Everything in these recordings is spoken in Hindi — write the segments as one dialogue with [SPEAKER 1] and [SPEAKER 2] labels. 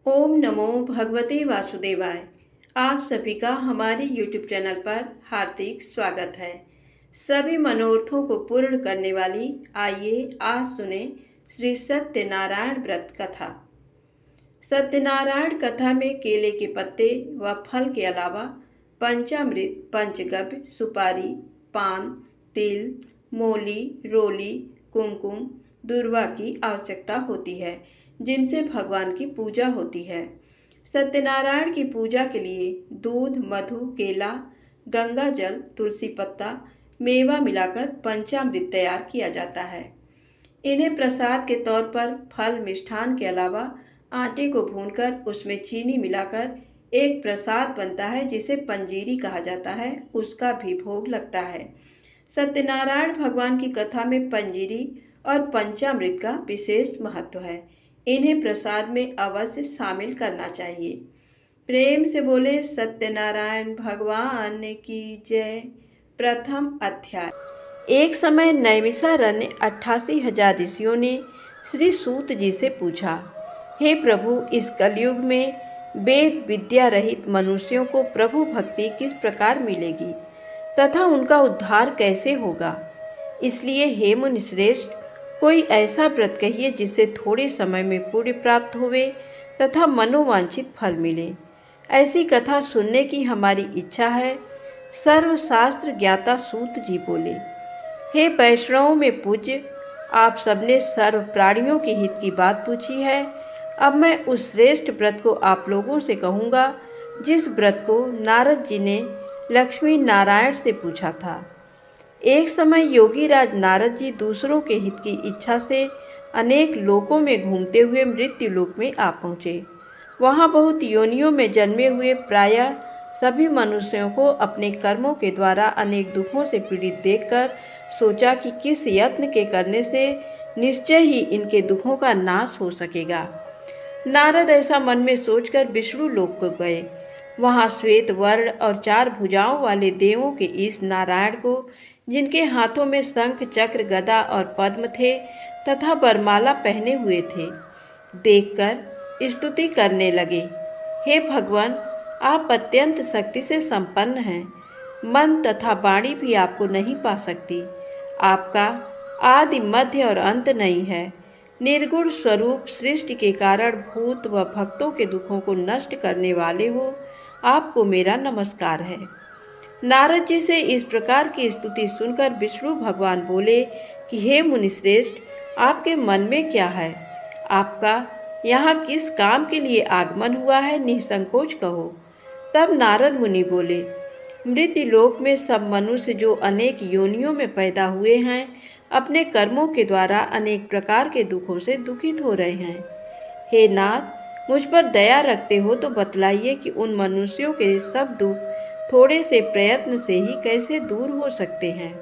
[SPEAKER 1] ओम नमो भगवते वासुदेवाय। आप सभी का हमारे YouTube चैनल पर हार्दिक स्वागत है। सभी मनोरथों को पूर्ण करने वाली आइए आज सुने श्री सत्यनारायण व्रत कथा। सत्यनारायण कथा में केले के पत्ते व फल के अलावा पंचामृत, पंचगव्य, सुपारी, पान, तिल, मोली, रोली, कुमकुम, दूर्वा की आवश्यकता होती है, जिनसे भगवान की पूजा होती है। सत्यनारायण की पूजा के लिए दूध, मधु, केला, गंगा जल, तुलसी पत्ता, मेवा मिलाकर पंचामृत तैयार किया जाता है। इन्हें प्रसाद के तौर पर फल, मिष्ठान के अलावा आटे को भूनकर उसमें चीनी मिलाकर एक प्रसाद बनता है जिसे पंजीरी कहा जाता है, उसका भी भोग लगता है। सत्यनारायण भगवान की कथा में पंजीरी और पंचामृत का विशेष महत्व है। इन्हें प्रसाद में अवश्य शामिल करना चाहिए। प्रेम से बोले सत्यनारायण भगवान की जय। प्रथम अध्याय। एक समय नैमिषारण्य 88,000 ऋषियों ने श्री सूत जी से पूछा, हे प्रभु, इस कलयुग में वेद विद्या रहित मनुष्यों को प्रभु भक्ति किस प्रकार मिलेगी तथा उनका उद्धार कैसे होगा? इसलिए हे मुनि श्रेष्ठ, कोई ऐसा व्रत कहिए जिससे थोड़े समय में पुण्य प्राप्त होवे तथा मनोवांछित फल मिले। ऐसी कथा सुनने की हमारी इच्छा है। सर्वशास्त्र ज्ञाता सूत जी बोले, हे वैष्णवों में पूज्य, आप सबने सर्व प्राणियों के हित की बात पूछी है। अब मैं उस श्रेष्ठ व्रत को आप लोगों से कहूँगा जिस व्रत को नारद जी ने लक्ष्मी नारायण से पूछा था। एक समय योगी राज नारद जी दूसरों के हित की इच्छा से अनेक लोकों में घूमते हुए मृत्यु लोक में आ पहुँचे। वहाँ बहुत योनियों में जन्मे हुए प्रायः सभी मनुष्यों को अपने कर्मों के द्वारा अनेक दुखों से पीड़ित देखकर सोचा कि किस यत्न के करने से निश्चय ही इनके दुखों का नाश हो सकेगा। नारद ऐसा मन में सोचकर विष्णु लोक को गए। वहाँ श्वेत वर्ण और 4 भुजाओं वाले देवों के इस नारायण को, जिनके हाथों में शंख, चक्र, गदा और पद्म थे तथा वरमाला पहने हुए थे, देखकर स्तुति करने लगे। हे भगवान, आप अत्यंत शक्ति से संपन्न हैं। मन तथा वाणी भी आपको नहीं पा सकती। आपका आदि, मध्य और अंत नहीं है। निर्गुण स्वरूप सृष्टि के कारण भूत व भक्तों के दुखों को नष्ट करने वाले हो, आपको मेरा नमस्कार है। नारद जी से इस प्रकार की स्तुति सुनकर विष्णु भगवान बोले कि हे मुनिश्रेष्ठ, आपके मन में क्या है? आपका यहाँ किस काम के लिए आगमन हुआ है? निसंकोच कहो। तब नारद मुनि बोले, मृत्युलोक में सब मनुष्य जो अनेक योनियों में पैदा हुए हैं, अपने कर्मों के द्वारा अनेक प्रकार के दुखों से दुखित हो रहे हैं। हे नाथ, मुझ पर दया रखते हो तो बतलाइए कि उन मनुष्यों के सब दुख थोड़े से प्रयत्न से ही कैसे दूर हो सकते हैं।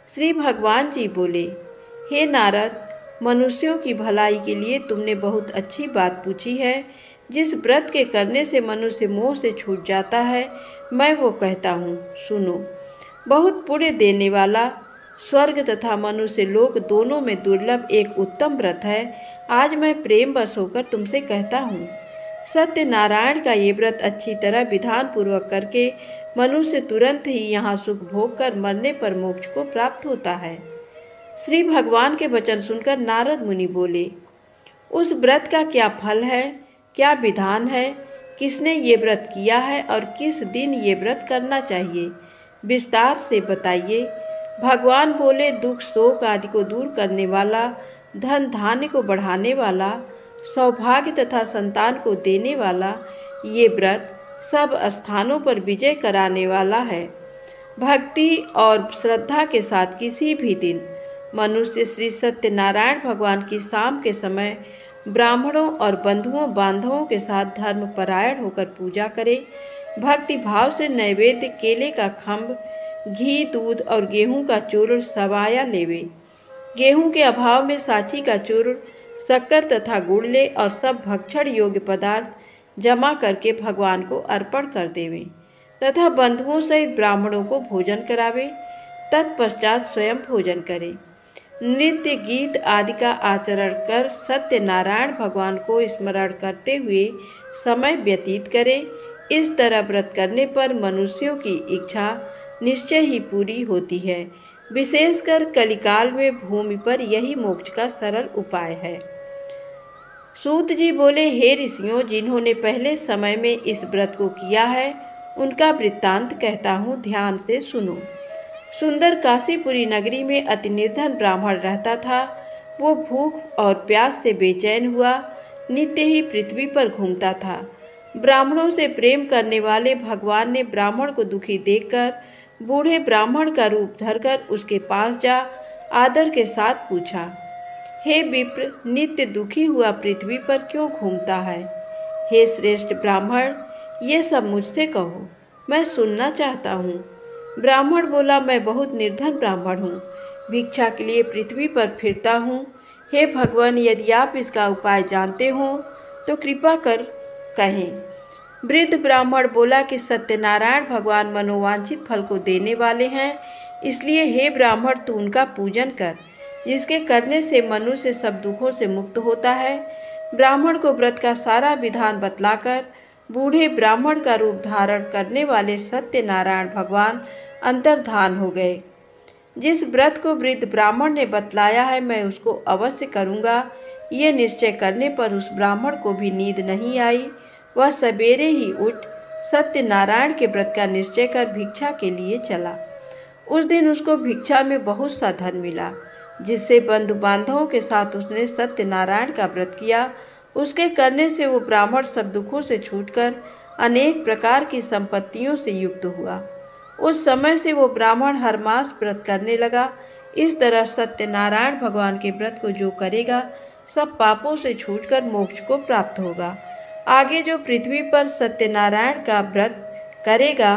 [SPEAKER 1] श्री भगवान जी बोले, हे नारद, मनुष्यों की भलाई के लिए तुमने बहुत अच्छी बात पूछी है। जिस व्रत के करने से मनुष्य मोह से छूट जाता है, मैं वो कहता हूँ, सुनो। बहुत पुण्य देने वाला, स्वर्ग तथा मनुष्य लोक दोनों में दुर्लभ एक उत्तम व्रत है। आज मैं प्रेम वश होकर तुमसे कहता हूँ। सत्यनारायण का ये व्रत अच्छी तरह विधान पूर्वक करके मनुष्य तुरंत ही यहाँ सुख भोग कर मरने पर मोक्ष को प्राप्त होता है। श्री भगवान के वचन सुनकर नारद मुनि बोले, उस व्रत का क्या फल है, क्या विधान है, किसने ये व्रत किया है और किस दिन ये व्रत करना चाहिए, विस्तार से बताइए। भगवान बोले, दुख शोक आदि को दूर करने वाला, धन धान्य को बढ़ाने वाला, सौभाग्य तथा संतान को देने वाला ये व्रत सब स्थानों पर विजय कराने वाला है। भक्ति और श्रद्धा के साथ किसी भी दिन मनुष्य श्री सत्यनारायण भगवान की शाम के समय ब्राह्मणों और बंधुओं बांधवों के साथ धर्मपरायण होकर पूजा करे। भक्ति भाव से नैवेद्य केले का खम्भ, घी, दूध और गेहूं का चूर्ण सवाया लेवे। गेहूं के अभाव में साठी का चूर्ण, शक्कर तथा गुड़ ले और सब भक्षण योग्य पदार्थ जमा करके भगवान को अर्पण कर देवे तथा बंधुओं सहित ब्राह्मणों को भोजन करावे। तत्पश्चात स्वयं भोजन करे। नृत्य गीत आदि का आचरण कर सत्यनारायण भगवान को स्मरण करते हुए समय व्यतीत करें। इस तरह व्रत करने पर मनुष्यों की इच्छा निश्चय ही पूरी होती है। विशेषकर कलिकाल में भूमि पर यही मोक्ष का सरल उपाय है। सूत जी बोले, हे ऋषियों, जिन्होंने पहले समय में इस व्रत को किया है उनका वृत्तांत कहता हूँ, ध्यान से सुनो। सुंदर काशीपुरी नगरी में अति निर्धन ब्राह्मण रहता था। वो भूख और प्यास से बेचैन हुआ नित्य ही पृथ्वी पर घूमता था। ब्राह्मणों से प्रेम करने वाले भगवान ने ब्राह्मण को दुखी देखकर बूढ़े ब्राह्मण का रूप धरकर उसके पास जा आदर के साथ पूछा, हे विप्र, नित्य दुखी हुआ पृथ्वी पर क्यों घूमता है? हे श्रेष्ठ ब्राह्मण, ये सब मुझसे कहो, मैं सुनना चाहता हूँ। ब्राह्मण बोला, मैं बहुत निर्धन ब्राह्मण हूँ, भिक्षा के लिए पृथ्वी पर फिरता हूँ। हे भगवान, यदि आप इसका उपाय जानते हो तो कृपा कर कहें। वृद्ध ब्राह्मण बोला कि सत्यनारायण भगवान मनोवांछित फल को देने वाले हैं, इसलिए हे ब्राह्मण, तू उनका पूजन कर, जिसके करने से मनुष्य सब दुखों से मुक्त होता है। ब्राह्मण को व्रत का सारा विधान बतलाकर बूढ़े ब्राह्मण का रूप धारण करने वाले सत्यनारायण भगवान अंतर्धान हो गए। जिस व्रत को वृद्ध ब्राह्मण ने बतलाया है मैं उसको अवश्य करूँगा, ये निश्चय करने पर उस ब्राह्मण को भी नींद नहीं आई। वह सवेरे ही उठ सत्यनारायण के व्रत का निश्चय कर भिक्षा के लिए चला। उस दिन उसको भिक्षा में बहुत सा धन मिला, जिससे बंधु बांधवों के साथ उसने सत्यनारायण का व्रत किया। उसके करने से वो ब्राह्मण सब दुखों से छूटकर अनेक प्रकार की संपत्तियों से युक्त हुआ। उस समय से वो ब्राह्मण हर मास व्रत करने लगा। इस तरह सत्यनारायण भगवान के व्रत को जो करेगा सब पापों से छूटकर मोक्ष को प्राप्त होगा। आगे जो पृथ्वी पर सत्यनारायण का व्रत करेगा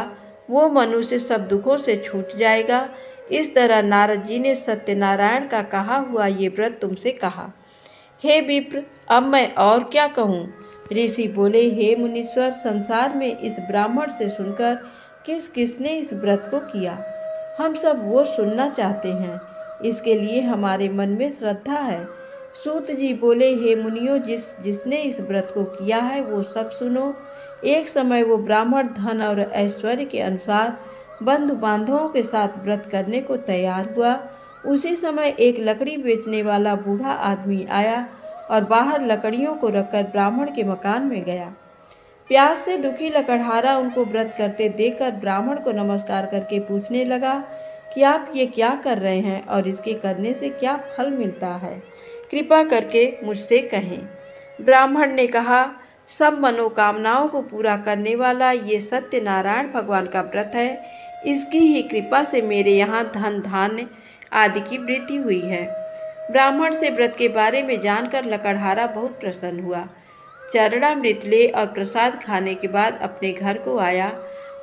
[SPEAKER 1] वो मनुष्य सब दुखों से छूट जाएगा। इस तरह नारद जी ने सत्यनारायण का कहा हुआ ये व्रत तुमसे कहा। हे विप्र, अब मैं और क्या कहूँ? ऋषि बोले, हे मुनीश्वर, संसार में इस ब्राह्मण से सुनकर किस किसने इस व्रत को किया, हम सब वो सुनना चाहते हैं। इसके लिए हमारे मन में श्रद्धा है। सूत जी बोले, हे मुनियों, जिसने इस व्रत को किया है वो सब सुनो। एक समय वो ब्राह्मण धन और ऐश्वर्य के अनुसार बंधु बांधवों के साथ व्रत करने को तैयार हुआ। उसी समय एक लकड़ी बेचने वाला बूढ़ा आदमी आया और बाहर लकड़ियों को रखकर ब्राह्मण के मकान में गया। प्यास से दुखी लकड़हारा उनको व्रत करते देखकर ब्राह्मण को नमस्कार करके पूछने लगा कि आप ये क्या कर रहे हैं और इसके करने से क्या फल मिलता है, कृपा करके मुझसे कहें। ब्राह्मण ने कहा, सब मनोकामनाओं को पूरा करने वाला ये सत्यनारायण भगवान का व्रत है। इसकी ही कृपा से मेरे यहाँ धन धान्य आदि की वृद्धि हुई है। ब्राह्मण से व्रत के बारे में जानकर लकड़हारा बहुत प्रसन्न हुआ। चरणामृत ले और प्रसाद खाने के बाद अपने घर को आया।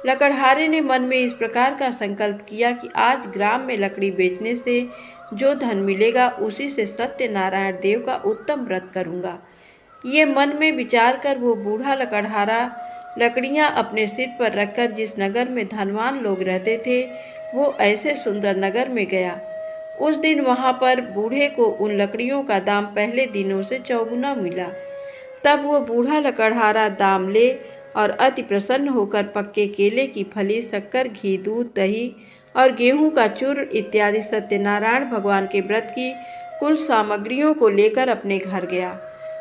[SPEAKER 1] लकड़हारे ने मन में इस प्रकार का संकल्प किया कि आज ग्राम में लकड़ी बेचने से जो धन मिलेगा उसी से सत्यनारायण देव का उत्तम व्रत करूँगा। ये मन में विचार कर वो बूढ़ा लकड़हारा लकड़ियाँ अपने सिर पर रखकर जिस नगर में धनवान लोग रहते थे वो ऐसे सुंदर नगर में गया। उस दिन वहाँ पर बूढ़े को उन लकड़ियों का दाम पहले दिनों से चौगुना मिला। तब वो बूढ़ा लकड़हारा दाम ले और अति प्रसन्न होकर पक्के केले की फली, शक्कर, घी, दूध, दही और गेहूं का चूर्ण इत्यादि सत्यनारायण भगवान के व्रत की कुल सामग्रियों को लेकर अपने घर गया।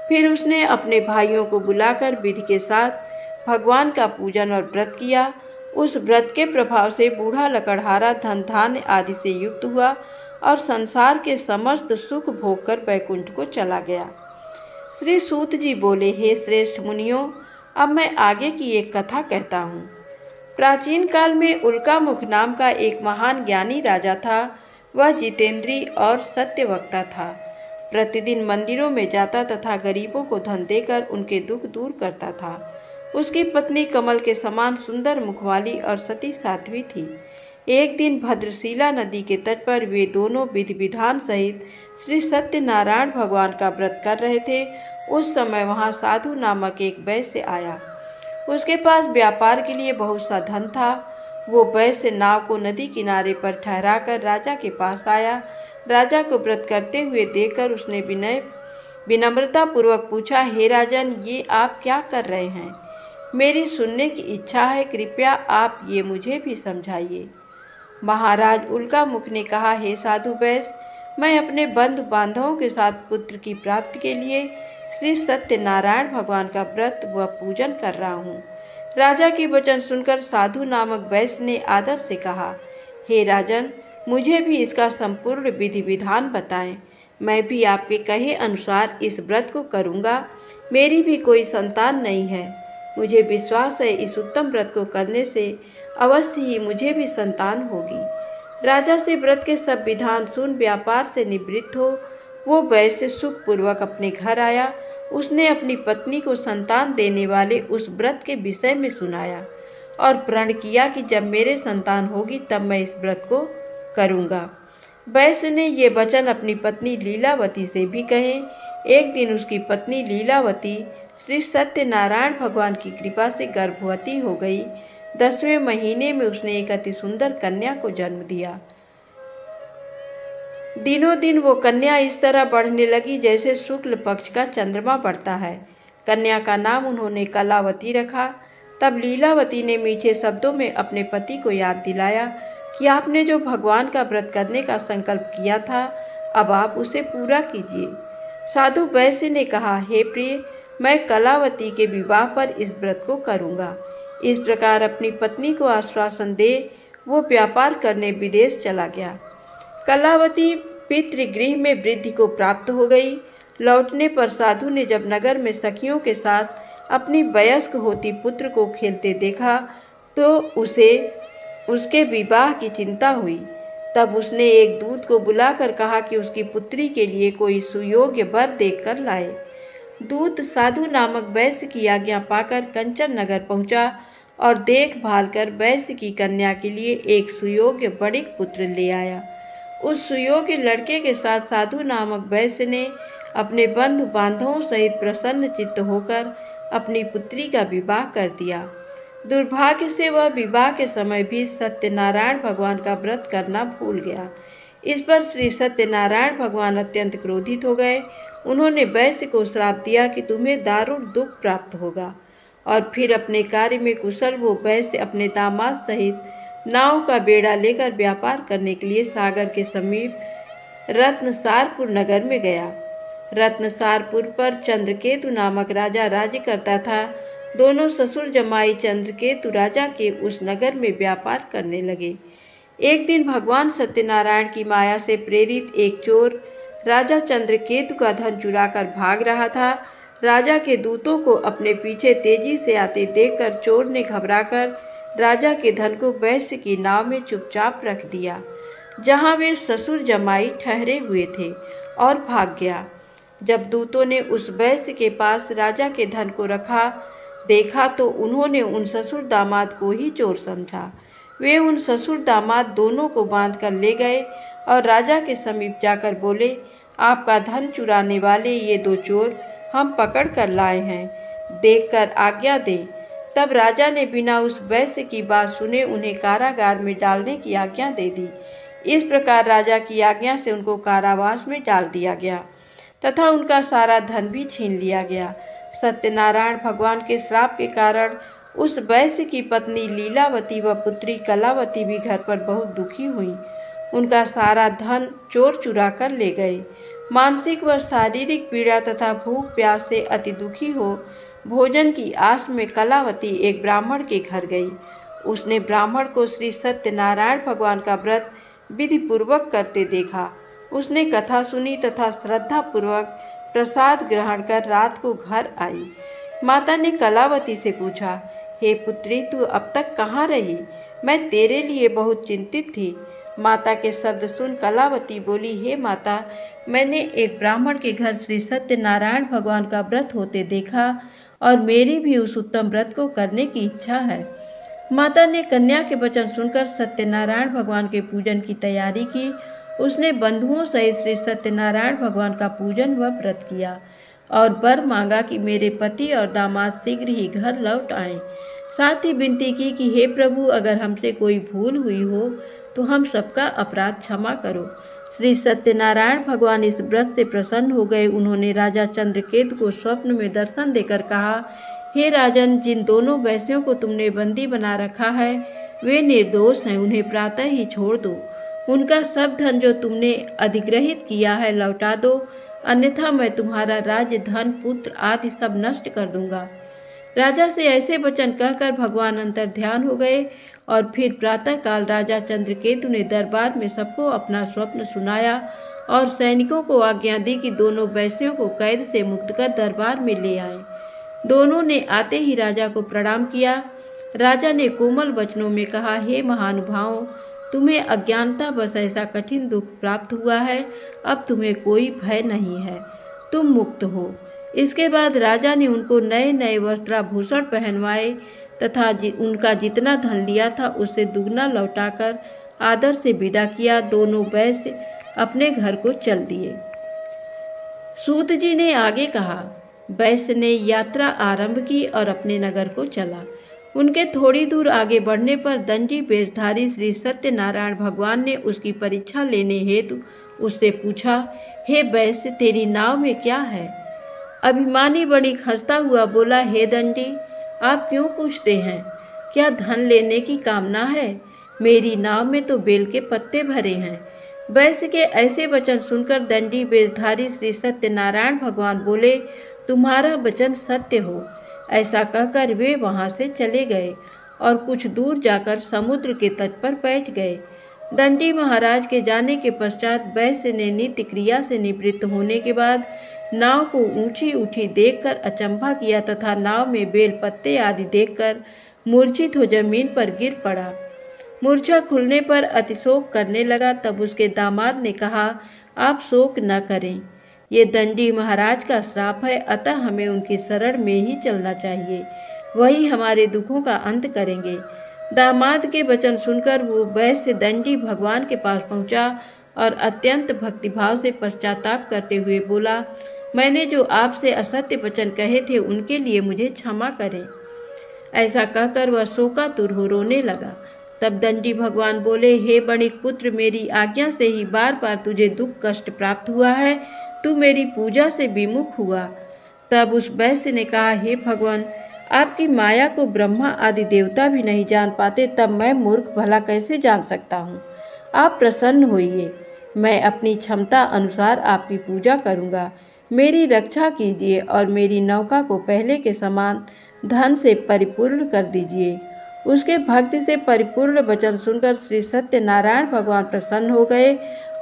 [SPEAKER 1] फिर उसने अपने भाइयों को बुलाकर विधि के साथ भगवान का पूजन और व्रत किया। उस व्रत के प्रभाव से बूढ़ा लकड़हारा धन धान्य आदि से युक्त हुआ और संसार के समस्त सुख भोग कर बैकुंठ को चला गया। श्री सूत जी बोले, हे श्रेष्ठ मुनियों, अब मैं आगे की एक कथा कहता हूँ। प्राचीन काल में उल्कामुख नाम का एक महान ज्ञानी राजा था। वह जितेंद्रीय और सत्यवक्ता था। प्रतिदिन मंदिरों में जाता तथा गरीबों को धन देकर उनके दुख दूर करता था। उसकी पत्नी कमल के समान सुंदर मुखवाली और सती साध्वी थी। एक दिन भद्रशिला नदी के तट पर वे दोनों विधि विधान सहित श्री सत्यनारायण भगवान का व्रत कर रहे थे। उस समय वहाँ साधु नामक एक वैश्य आया। उसके पास व्यापार के लिए बहुत सा धन था। वो वैश्य नाव को नदी किनारे पर ठहराकर राजा के पास आया। राजा को व्रत करते हुए देखकर उसने विनम्रता पूर्वक पूछा, हे राजन, ये आप क्या कर रहे हैं? मेरी सुनने की इच्छा है, कृपया आप ये मुझे भी समझाइए। महाराज उल्का मुख ने कहा, हे साधु वैश्य, मैं अपने बंधु बांधवों के साथ पुत्र की प्राप्ति के लिए श्री सत्यनारायण भगवान का व्रत व पूजन कर रहा हूँ। राजा की वचन सुनकर साधु नामक वैश्य ने आदर से कहा, हे राजन, मुझे भी इसका संपूर्ण विधि विधान बताएं। मैं भी आपके कहे अनुसार इस व्रत को करूँगा। मेरी भी कोई संतान नहीं है। मुझे विश्वास है इस उत्तम व्रत को करने से अवश्य ही मुझे भी संतान होगी। राजा से व्रत के सब विधान सुन व्यापार से निवृत्त हो वो वैश्य सुखपूर्वक अपने घर आया। उसने अपनी पत्नी को संतान देने वाले उस व्रत के विषय में सुनाया और प्रण किया कि जब मेरे संतान होगी तब मैं इस व्रत को करूँगा। वैश्य ने ये वचन अपनी पत्नी लीलावती से भी कहे। एक दिन उसकी पत्नी लीलावती श्री सत्यनारायण भगवान की कृपा से गर्भवती हो गई। 10वें महीने में उसने एक अति सुंदर कन्या को जन्म दिया। दिनों दिन वो कन्या इस तरह बढ़ने लगी जैसे शुक्ल पक्ष का चंद्रमा बढ़ता है। कन्या का नाम उन्होंने कलावती रखा। तब लीलावती ने मीठे शब्दों में अपने पति को याद दिलाया कि आपने जो भगवान का व्रत करने का संकल्प किया था, अब आप उसे पूरा कीजिए। साधु वैश्य ने कहा, हे प्रिय, मैं कलावती के विवाह पर इस व्रत को करूँगा। इस प्रकार अपनी पत्नी को आश्वासन दे वो व्यापार करने विदेश चला गया। कलावती पितृगृह में वृद्धि को प्राप्त हो गई। लौटने पर साधु ने जब नगर में सखियों के साथ अपनी वयस्क होती पुत्र को खेलते देखा तो उसे उसके विवाह की चिंता हुई। तब उसने एक दूत को बुलाकर कहा कि उसकी पुत्री के लिए कोई सुयोग्य वर देखकर लाए। दूत साधु नामक वैश्य की आज्ञा पाकर कंचन नगर पहुंचा और देखभाल कर वैश्य की कन्या के लिए एक सुयोग्य बड़िक पुत्र ले आया। उस सुयोग्य लड़के के साथ साधु नामक वैश्य ने अपने बंधु बांधवों सहित प्रसन्न चित्त होकर अपनी पुत्री का विवाह कर दिया। दुर्भाग्य से वह विवाह के समय भी सत्यनारायण भगवान का व्रत करना भूल गया। इस पर श्री सत्यनारायण भगवान अत्यंत क्रोधित हो गए। उन्होंने वैश्य को श्राप दिया कि तुम्हें दारुण दुख प्राप्त होगा। और फिर अपने कार्य में कुशल वो वैश्य अपने दामाद सहित नाव का बेड़ा लेकर व्यापार करने के लिए सागर के समीप रत्नसारपुर नगर में गया। रत्नसारपुर पर चंद्रकेतु नामक राजा राज्य करता था। दोनों ससुर जमाई चंद्रकेतु राजा के उस नगर में व्यापार करने लगे। एक दिन भगवान सत्यनारायण की माया से प्रेरित एक चोर राजा चंद्रकेतु का धन चुराकर भाग रहा था। राजा के दूतों को अपने पीछे तेजी से आते देखकर चोर ने घबराकर राजा के धन को वैश्य की नाव में चुपचाप रख दिया, जहां वे ससुर जमाई ठहरे हुए थे, और भाग गया। जब दूतों ने उस वैश्य के पास राजा के धन को रखा देखा तो उन्होंने उन ससुर दामाद को ही चोर समझा। वे उन ससुर दामाद दोनों को बांध कर ले गए और राजा के समीप जाकर बोले, आपका धन चुराने वाले ये दो चोर हम पकड़ कर लाए हैं, देखकर आज्ञा दें। तब राजा ने बिना उस वैश्य की बात सुने उन्हें कारागार में डालने की आज्ञा दे दी। इस प्रकार राजा की आज्ञा से उनको कारावास में डाल दिया गया तथा उनका सारा धन भी छीन लिया गया। सत्यनारायण भगवान के श्राप के कारण उस वैश्य की पत्नी लीलावती व पुत्री कलावती भी घर पर बहुत दुखी हुई। उनका सारा धन चोर चुरा कर ले गए। मानसिक व शारीरिक पीड़ा तथा भूख प्यास से अति दुखी हो भोजन की आस में कलावती एक ब्राह्मण के घर गई। उसने ब्राह्मण को श्री सत्यनारायण भगवान का व्रत विधि पूर्वक करते देखा। उसने कथा सुनी तथा श्रद्धा पूर्वक प्रसाद ग्रहण कर रात को घर आई। माता ने कलावती से पूछा, हे पुत्री, तू अब तक कहाँ रही? मैं तेरे लिए बहुत चिंतित थी। माता के शब्द सुन कलावती बोली, हे माता, मैंने एक ब्राह्मण के घर श्री सत्यनारायण भगवान का व्रत होते देखा और मेरी भी उस उत्तम व्रत को करने की इच्छा है। माता ने कन्या के वचन सुनकर सत्यनारायण भगवान के पूजन की तैयारी की। उसने बंधुओं सहित श्री सत्यनारायण भगवान का पूजन व व्रत किया और वर मांगा कि मेरे पति और दामाद शीघ्र ही घर लौट आएं। साथ ही विनती की कि हे प्रभु, अगर हमसे कोई भूल हुई हो तो हम सबका अपराध क्षमा करो। श्री सत्यनारायण भगवान इस व्रत से प्रसन्न हो गए। उन्होंने राजा चंद्रकेतु को स्वप्न में दर्शन देकर कहा, हे राजन, जिन दोनों वैश्यों को तुमने बंदी बना रखा है वे निर्दोष हैं, उन्हें प्रातः ही छोड़ दो। उनका सब धन जो तुमने अधिग्रहित किया है लौटा दो, अन्यथा मैं तुम्हारा राज्य, धन, पुत्र आदि सब नष्ट कर दूंगा। राजा से ऐसे वचन कहकर भगवान अंतर ध्यान हो गए और फिर प्रातःकाल राजा चंद्रकेतु ने दरबार में सबको अपना स्वप्न सुनाया और सैनिकों को आज्ञा दी कि दोनों वैश्यों को कैद से मुक्त कर दरबार में ले आए। दोनों ने आते ही राजा को प्रणाम किया। राजा ने कोमल वचनों में कहा, हे महानुभावों, तुम्हें अज्ञानतावश ऐसा कठिन दुख प्राप्त हुआ है, अब तुम्हें कोई भय नहीं है, तुम मुक्त हो। इसके बाद राजा ने उनको नए नए वस्त्राभूषण पहनवाए तथा उनका जितना धन लिया था उससे दुगना लौटाकर आदर से विदा किया। दोनों वैश्य अपने घर को चल दिए। सूत जी ने आगे कहा, वैश्य ने यात्रा आरंभ की और अपने नगर को चला। उनके थोड़ी दूर आगे बढ़ने पर दंडी वेशधारी श्री सत्यनारायण भगवान ने उसकी परीक्षा लेने हेतु उससे पूछा, हे वैश्य, तेरी नाव में क्या है? अभिमानी वणिक हंसता हुआ बोला, हे दंडी, आप क्यों पूछते हैं? क्या धन लेने की कामना है? मेरी नाव में तो बेल के पत्ते भरे हैं। वैश्य के ऐसे वचन सुनकर दंडी वेशधारी श्री सत्यनारायण भगवान बोले, तुम्हारा वचन सत्य हो। ऐसा कहकर वे वहां से चले गए और कुछ दूर जाकर समुद्र के तट पर बैठ गए। दंडी महाराज के जाने के पश्चात वैश्य ने नित्य क्रिया से निवृत्त होने के बाद नाव को ऊंची उठी देखकर अचंभा किया तथा नाव में बेल पत्ते आदि देखकर मूर्छित हो जमीन पर गिर पड़ा। मूर्छा खुलने पर अतिशोक करने लगा। तब उसके दामाद ने कहा, आप शोक न करें, ये दंडी महाराज का श्राप है, अतः हमें उनकी शरण में ही चलना चाहिए, वही हमारे दुखों का अंत करेंगे। दामाद के वचन सुनकर वो वैश्य दंडी भगवान के पास पहुंचा और अत्यंत भक्तिभाव से पश्चाताप करते हुए बोला, मैंने जो आपसे असत्य वचन कहे थे उनके लिए मुझे क्षमा करें। ऐसा कहकर वह शोकातुर हो रोने लगा। तब दंडी भगवान बोले, हे वणिक पुत्र, मेरी आज्ञा से ही बार बार तुझे दुख कष्ट प्राप्त हुआ है, तू मेरी पूजा से विमुख हुआ। तब उस वैश्य ने कहा, हे भगवान, आपकी माया को ब्रह्मा आदि देवता भी नहीं जान पाते, तब मैं मूर्ख भला कैसे जान सकता हूँ? आप प्रसन्न होइए, मैं अपनी क्षमता अनुसार आपकी पूजा करूँगा। मेरी रक्षा कीजिए और मेरी नौका को पहले के समान धन से परिपूर्ण कर दीजिए। उसके भक्ति से परिपूर्ण वचन सुनकर श्री सत्यनारायण भगवान प्रसन्न हो गए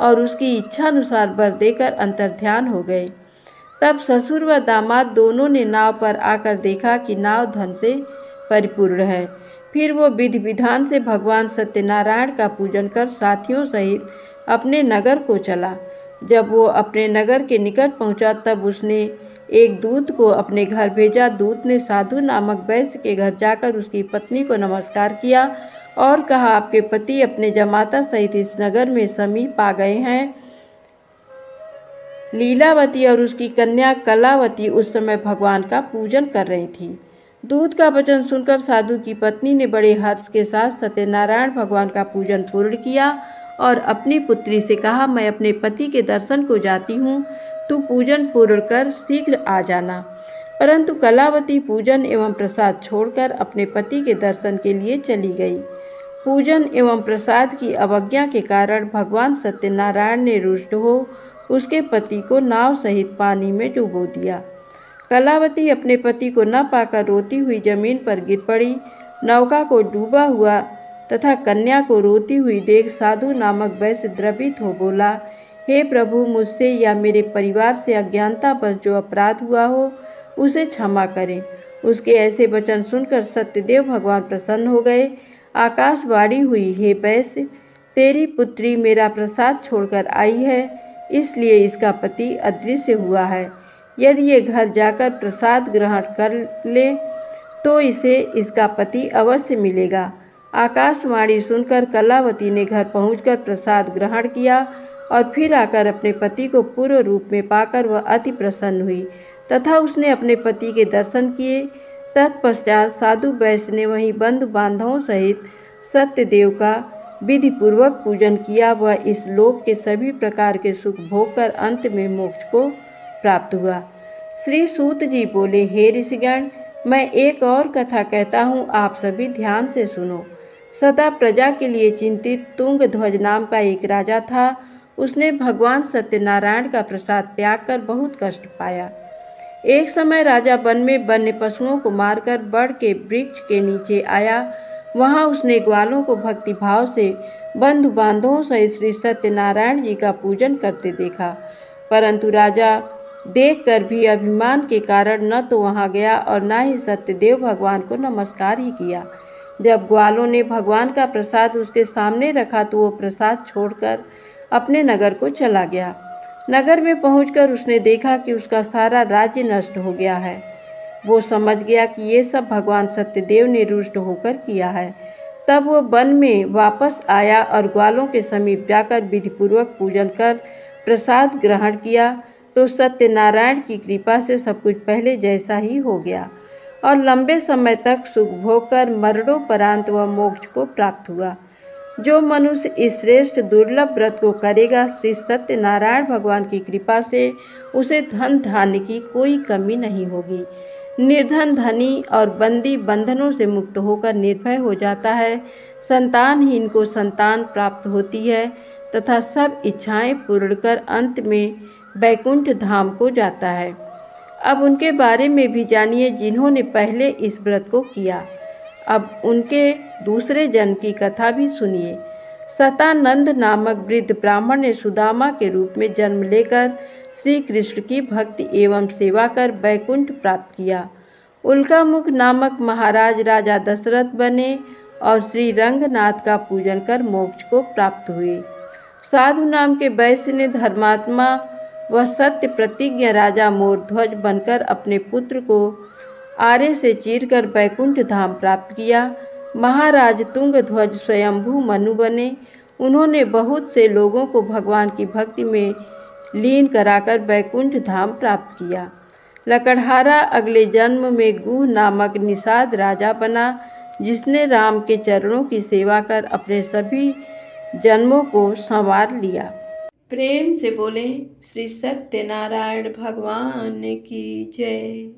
[SPEAKER 1] और उसकी इच्छानुसार वर देकर अंतर्ध्यान हो गए। तब ससुर व दामाद दोनों ने नाव पर आकर देखा कि नाव धन से परिपूर्ण है। फिर वो विधि विधान से भगवान सत्यनारायण का पूजन कर साथियों सहित अपने नगर को चला। जब वो अपने नगर के निकट पहुंचा तब उसने एक दूत को अपने घर भेजा। दूत ने साधु नामक वैश्य के घर जाकर उसकी पत्नी को नमस्कार किया और कहा, आपके पति अपने जमाता सहित इस नगर में समीप आ गए हैं। लीलावती और उसकी कन्या कलावती उस समय भगवान का पूजन कर रही थी। दूत का वचन सुनकर साधु की पत्नी ने बड़े हर्ष के साथ सत्यनारायण भगवान का पूजन पूर्ण किया और अपनी पुत्री से कहा, मैं अपने पति के दर्शन को जाती हूँ, तू पूजन पूर्ण कर शीघ्र आ जाना। परंतु कलावती पूजन एवं प्रसाद छोड़कर अपने पति के दर्शन के लिए चली गई। पूजन एवं प्रसाद की अवज्ञा के कारण भगवान सत्यनारायण ने रुष्ट हो उसके पति को नाव सहित पानी में डुबो दिया। कलावती अपने पति को न पाकर रोती हुई जमीन पर गिर पड़ी। नौका को डूबा हुआ तथा कन्या को रोती हुई देख साधु नामक वैश्य द्रवित हो बोला, हे प्रभु, मुझसे या मेरे परिवार से अज्ञानतावश जो अपराध हुआ हो उसे क्षमा करें। उसके ऐसे वचन सुनकर सत्यदेव भगवान प्रसन्न हो गए। आकाशवाणी हुई, हे वैश्य, तेरी पुत्री मेरा प्रसाद छोड़कर आई है, इसलिए इसका पति अदृश्य हुआ है। यदि ये घर जाकर प्रसाद ग्रहण कर ले तो इसे इसका पति अवश्य मिलेगा। आकाशवाणी सुनकर कलावती ने घर पहुंचकर प्रसाद ग्रहण किया और फिर आकर अपने पति को पूर्व रूप में पाकर वह अति प्रसन्न हुई तथा उसने अपने पति के दर्शन किए। तत्पश्चात साधु वैश्य ने वहीं बंधु बांधवों सहित सत्यदेव का विधि पूर्वक पूजन किया वह इस लोक के सभी प्रकार के सुख भोग कर अंत में मोक्ष को प्राप्त हुआ। श्री सूत जी बोले, हे ऋषिगण, मैं एक और कथा कहता हूँ, आप सभी ध्यान से सुनो। सदा प्रजा के लिए चिंतित तुंगध्वज नाम का एक राजा था। उसने भगवान सत्यनारायण का प्रसाद त्याग कर बहुत कष्ट पाया। एक समय राजा वन में वन्य पशुओं को मारकर बड़ के वृक्ष के नीचे आया। वहां उसने ग्वालों को भक्ति भाव से बंधु बांधवों सहित श्री सत्यनारायण जी का पूजन करते देखा, परंतु राजा देखकर भी अभिमान के कारण न तो वहां गया और न ही सत्यदेव भगवान को नमस्कार ही किया। जब ग्वालों ने भगवान का प्रसाद उसके सामने रखा तो वो प्रसाद छोड़कर अपने नगर को चला गया। नगर में पहुंचकर उसने देखा कि उसका सारा राज्य नष्ट हो गया है। वो समझ गया कि ये सब भगवान सत्यदेव ने रुष्ट होकर किया है। तब वो वन में वापस आया और ग्वालों के समीप जाकर विधिपूर्वक पूजन कर प्रसाद ग्रहण किया तो सत्यनारायण की कृपा से सब कुछ पहले जैसा ही हो गया और लंबे समय तक सुख भोग कर मरणोपरांत वह मोक्ष को प्राप्त हुआ। जो मनुष्य इस श्रेष्ठ दुर्लभ व्रत को करेगा, श्री सत्यनारायण भगवान की कृपा से उसे धन धान्य की कोई कमी नहीं होगी। निर्धन धनी और बंदी बंधनों से मुक्त होकर निर्भय हो जाता है। संतानहीन को संतान प्राप्त होती है तथा सब इच्छाएं पूर्ण कर अंत में वैकुंठ धाम को जाता है। अब उनके बारे में भी जानिए जिन्होंने पहले इस व्रत को किया। अब उनके दूसरे जन्म की कथा भी सुनिए। सतानंद नामक वृद्ध ब्राह्मण ने सुदामा के रूप में जन्म लेकर श्री कृष्ण की भक्ति एवं सेवा कर वैकुंठ प्राप्त किया। उल्कामुख नामक महाराज राजा दशरथ बने और श्री रंगनाथ का पूजन कर मोक्ष को प्राप्त हुए। साधु नाम के वैश्य ने धर्मात्मा व सत्य प्रतिज्ञ राजा मोरध्वज बनकर अपने पुत्र को आरे से चीरकर वैकुंठ धाम प्राप्त किया। महाराज तुंगध्वज स्वयंभू मनु बने। उन्होंने बहुत से लोगों को भगवान की भक्ति में लीन कराकर वैकुंठ धाम प्राप्त किया। लकड़हारा अगले जन्म में गुह नामक निषाद राजा बना, जिसने राम के चरणों की सेवा कर अपने सभी जन्मों को संवार लिया। प्रेम से बोले श्री सत्यनारायण भगवान की जय।